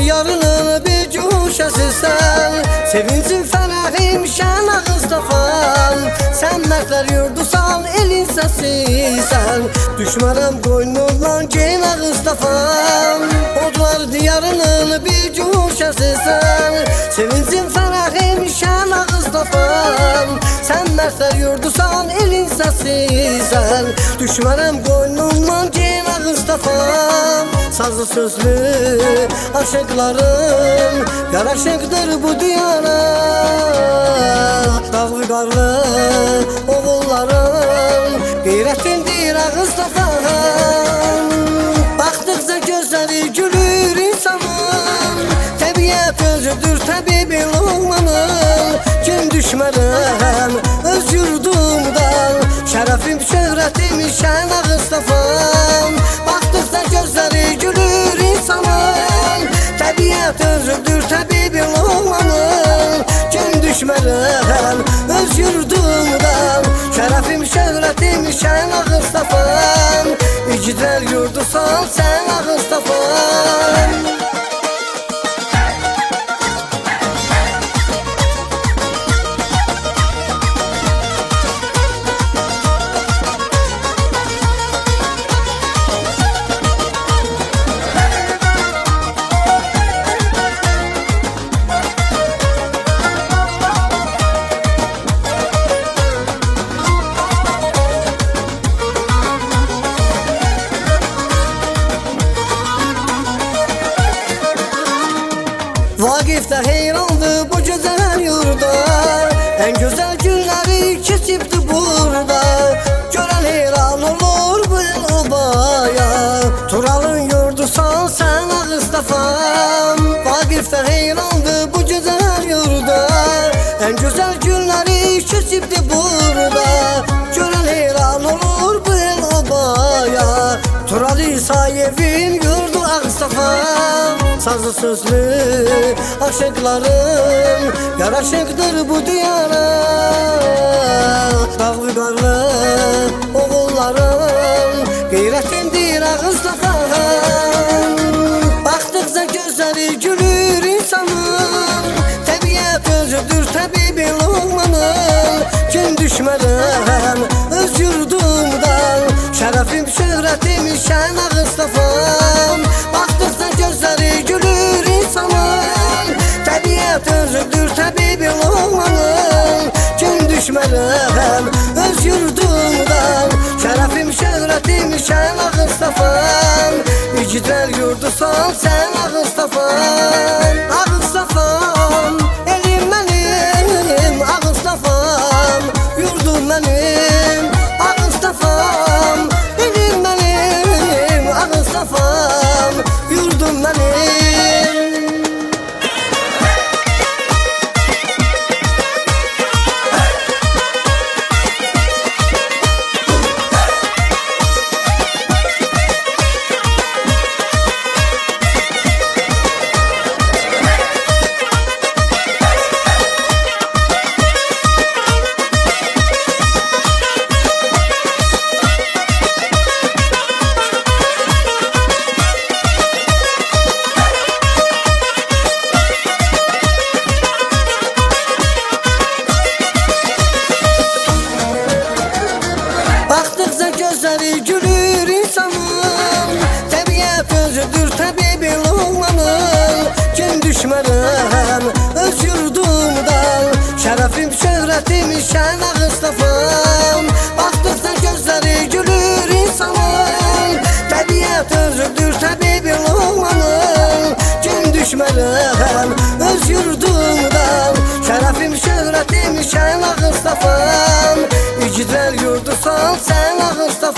diyarının bir cuşasısan, sevincin fərəhim şən Ağustafan. Sən mərtlər yurdusan, elin səsisən, düşmərəm qoynundan gen Ağustafan. Odlar diyarının bir cuşasısan, sevincin fərəhim şən Ağustafan. Sən mərtlər yurdusan, elin səsisən, düşmərəm qoynundan gen Ağustafan. Sazlı sözlü aşıqlarım yaraşıqdır bu diyara. Dağlı qarlı oğullarım qeyrətindir Ağustafan. Baxdıqca gözləri gülür insanın, təbiət özüdür təbibi olmanın. Gün düşmərəm öz yurdumdan, şərəfim şöhrətim şən Ağustafan. Baxdıqca gözləri gülür insanın, təbiət özüdür təbibi olmanın. Gün düşmərəm öz yurdumdan, şərəfim şöhrətim şən Ağustafan. İgidlər yurdusan sən Ağustafan. Vaqif də heyrandı bu gözəl yurda, ən gözəl günləri keçibdi burada. Görən heyran olur bu obaya, Turalın yurdusan sən Ağustafan. Vaqif də heyrandı bu gözəl yurda, ən gözəl günləri keçibdi burada. Görən heyran olur bu obaya, Tural İsayevin yurdu Ağustafan. Sazlı sözlü aşıqlarım yaraşıqdır bu diyara. Dağlı qarlı oğullarım qeyrətindir Ağustafan. Baxdıqca gözləri gülür insanın, təbiət özüdür təbibi olmanın. Gün düşmərəm öz yurdumdan, şərəfim şöhrətim şən Ağustafan. Baxdıqca gözləri gülür insanın, təbiət özüdür təbibi olmanın. Gün düşmərəm öz yurdumdan, şərəfim şöhrətim şən Ağustafan. İgidlər yurdusan sən Ağustafan. Ağustafan, elim mənim Ağustafan, yurdum mənim Ağustafan. Elim mənim Ağustafan, yurdum mənim. Baxdıqca gözləri gülür insanın, təbiət özüdür təbibi olmanın. Gün düşmərəm öz yurdumdan, şərəfim şöhrətim şən Ağustafan. Baxdıqca gözləri gülür insanın, təbiət özüdür təbibi olmanın. Gün düşmərəm öz yurdumdan, şərəfim şöhrətim şən Ağustafan. İgidlər yurdusan sən Ağustafan.